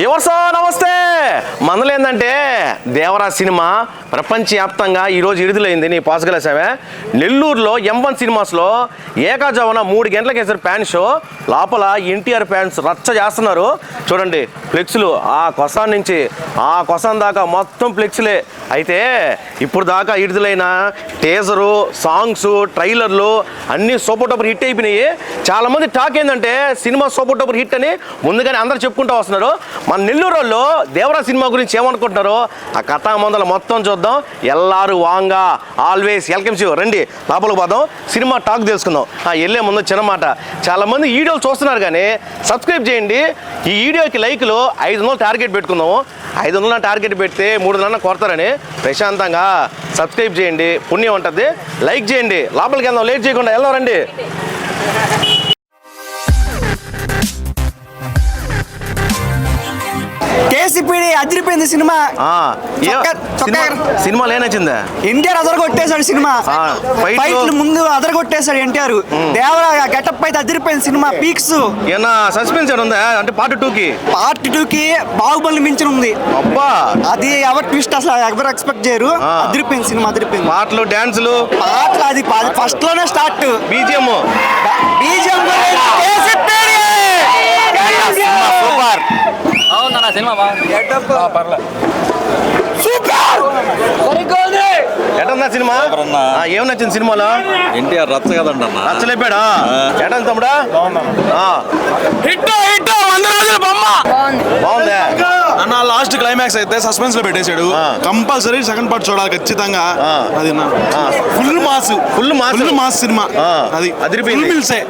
యువర్సో నమస్తే. మనలో ఏంటంటే దేవరా సినిమా ప్రపంచవ్యాప్తంగా ఈరోజు విడుదలైంది. నీ పాసుగలేసావే. నెల్లూరులో M1 సినిమాస్లో ఏకాజామున 3 గంటలకు వేసారు ఫ్యాన్ షో. లోపల ఎన్టీఆర్ ఫ్యాన్స్ రచ్చ చేస్తున్నారు. చూడండి ఫ్లెక్స్లు ఆ కొసాన్ నుంచి ఆ కొసాన్ దాకా మొత్తం ఫ్లెక్స్లే. అయితే ఇప్పుడు దాకా విడుదలైన టీజరు, సాంగ్స్, ట్రైలర్లు అన్నీ సూపర్ టూపర్ హిట్ అయిపోయినాయి. చాలామంది టాక్ ఏంటంటే సినిమా సూపర్ టూపర్ హిట్ అని ముందుగానే అందరూ చెప్పుకుంటూ వస్తున్నారు. మన నెల్లూరు వాళ్ళు దేవరా సినిమా గురించి ఏమనుకుంటున్నారో ఆ కథా మందలు మొత్తం చూద్దాం. ఎల్లారు వాంగా ఆల్వేస్ వెల్కమ్ యూ. రండి లోపలికి పోదాం, సినిమా టాక్ తెలుసుకుందాం. వెళ్ళే ముందు చిన్న మాట, చాలామంది వీడియోలు చూస్తున్నారు కానీ సబ్స్క్రైబ్ చేయండి. ఈ వీడియోకి లైక్లు 500 టార్గెట్ పెట్టుకుందాము. 500 టార్గెట్ పెడితే 300 కొడతారని ప్రశాంతంగా సబ్స్క్రైబ్ చేయండి, పుణ్యం ఉంటుంది. లైక్ చేయండి, లోపలికి వెళ్దాం. లేట్ చేయకుండా వెళ్దాం రండి. కేసీపీడి అదిరిపోయింది సినిమా. సినిమాలో ఏనొచ్చిందా? ఎన్టీఆర్ అదరగొట్టేశాడు సినిమా. ఫైట్లు ముందు అదరగొట్టేశాడు ఎన్టీఆర్. దేవరా గెటప్ అయితే అదిరిపోయింది సినిమా. పీక్స్ ఏనా సస్పెన్స్ ఉందా అంటే పార్ట్ 2 కి బాహుబలి మించిన ఉంది. అబ్బా అది ఎవరు ట్విస్ట్ అసలు ఎవరు ఎక్స్పెక్ట్ చేయరు. అదిరిపోయింది సినిమా, అదిరిపోయింది. పాటలు, డాన్సులు, అది ఫస్ట్ లోనే స్టార్ట్. BGM super. అవునా సినిమా ఎటన్నా సినిమా? ఏం నచ్చింది సినిమాలో? ఎన్టీఆర్ రచ్చ కదండి అన్న. రచ్చలేపాడా? ఎటన్ తమ్ముడా? బాగుందా అన్న? లాస్ట్ క్లైమాక్స్ అయితే సస్పెన్స్ లో పెట్టేశాడు. కంపల్సరీ సెకండ్ పార్ట్ చూడాలి ఖచ్చితంగా. అది ఫుల్ మాస్ సినిమా. అది అదిరిపోయింది. ఫుల్ మిల్సే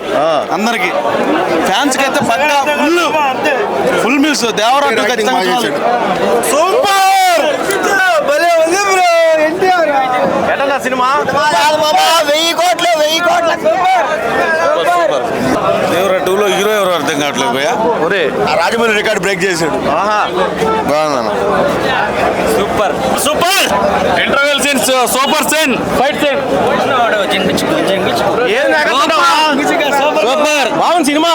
అందరికి ఫ్యాన్స్ కి అయితే పక్కా ఫుల్ మిల్స్. దేవరా ఖచ్చితంగా చూడాలి. సూపర్ ఎటన్నా సినిమా? 1000 కోట్లు. దేవరా 2లో హీరో ఎవరు అర్థం కావట్లేదు భయ్యా. ఒరే రాజమౌళి రికార్డ్ బ్రేక్ చేశాడు. బాగుందన్న. Super interval scenes, super scene, fight scene. Super బాగుంది సినిమా.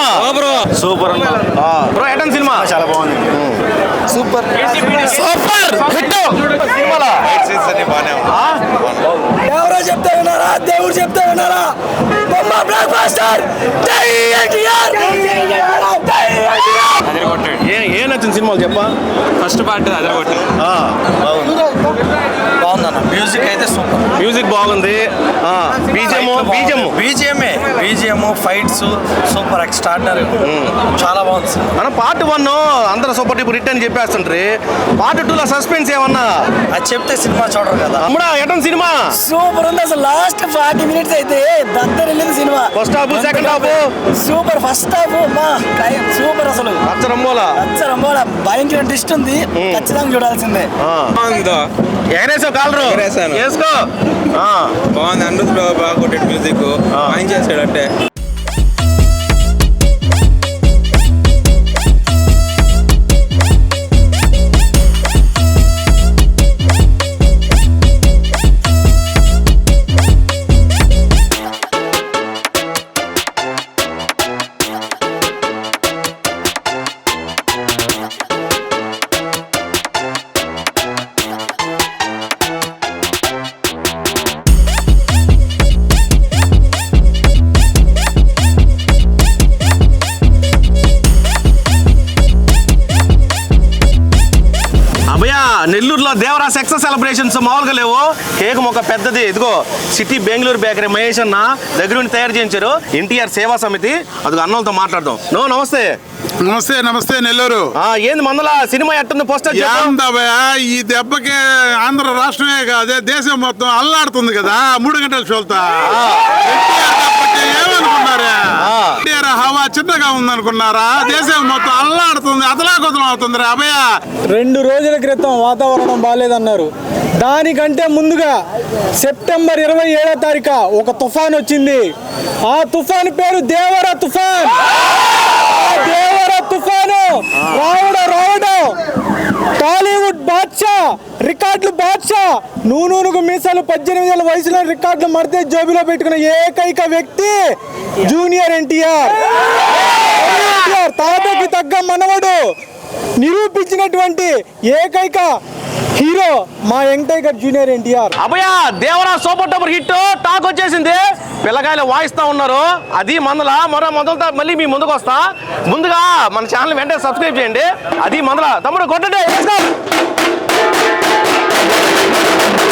సూపర్ బ్రో ఎటన్ సినిమా? చాలా బాగుంది. సూపర్ హిట్ సినిమాలో. ఎవరో చెప్తే విన్నారా? దేవుడు చెప్తే విన్నారా? బొమ్మ బ్లాక్ బాస్టర్. ఏ నచ్చింది సినిమాలు చెప్పా? ఫస్ట్ పార్ట్ అదరగొట్టాడు. బాగుందన్న. మ్యూజిక్ అయితే సూపర్. మ్యూజిక్ బాగుంది. BGM fights super extraordinary. చాలా బాగుంది. మనం పార్ట్ 1 అందరూ సూపర్ టూపర్ హిట్ అని చెప్పేస్తుంటారు. పార్ట్ 2లో సస్పెన్స్ ఏమన్నా? అది చెప్తే సినిమా చూడరు కదా. అమ్ముడా ఎటన్ సినిమా? సూపర్ ఉంది అసలు. లాస్ట్ 40 minutes అయితే దద్దరు వెళ్ళింది cinema. First half, second half super. First half super అసలు. అచ్చరంబోలా భయంకర ట్విస్ట్ ఉంది. ఖచ్చితంగా చూడాల్సిందే. ఎగరేసావు కాలరు వేసుకో. బాగుంది. అనిరుద్ బాగా కొట్టాడు. మ్యూజిక్ ఆయన చేశాడంటే నెల్లూరులో దేవరా సక్సెస్ సెలబ్రేషన్స్ మామూలుగా లేవు. కేక్ మొక్క పెద్దది. ఇదిగో సిటీ బెంగళూరు బేకరీ మహేష్ అన్న దగ్గర నుండి తయారు చేయించారు. ఎన్టీఆర్ సేవా సమితి. అదిగో అన్నలతో మాట్లాడదాం. నమస్తే. నమస్తే నెల్లూరు. ఏంది మందల సినిమా ఎట్టుంది? పోస్టర్ ఈ దెబ్బకి ఆంధ్ర రాష్ట్రమే కాదే దేశం మొత్తం అల్లాడుతుంది కదా 3 గంటల షోల్తా. ఏమనుకున్నారా? ఎన్టీఆర్ హవా చిన్నగా ఉందనుకున్నారా? దేశం మొత్తం అల్లాడుతుంది, అతలాకుతలం అవుతుంది రా అభయ. 2 రోజుల క్రితం వాతావరణం బాగాలేదన్నారు. దానికంటే ముందుగా సెప్టెంబర్ 27వ తారీఖు ఒక తుఫాన్ వచ్చింది. ఆ తుఫాను పేరు దేవరా తుఫాన్. దేవరా తుఫాను రావడం టాలీవుడ్ బాద్షా, రికార్డులు బాద్షా, నూనూనుగు మీసాలు 18 ఏళ్ల వయసులో రికార్డులు మడితే జోబిలో పెట్టుకున్న ఏకైక వ్యక్తి జూనియర్ ఎన్టీఆర్. తాతకి తగ్గ మనవడు నిరూపించినటువంటి ఏకైక హీరో మా యంగ్ టైగర్ జూనియర్ ఎన్టీఆర్. అభయ Devara super duper hit talk వచ్చేసింది. పిల్లకాయలు వాయిస్తా ఉన్నారు. అది మందల మరో మందలతో మళ్ళీ మీ ముందుకు వస్తా. ముందుగా మన ఛానల్ వెంటనే సబ్స్క్రైబ్ చేయండి. అది మందల తమ్ముడు కొట్టండి.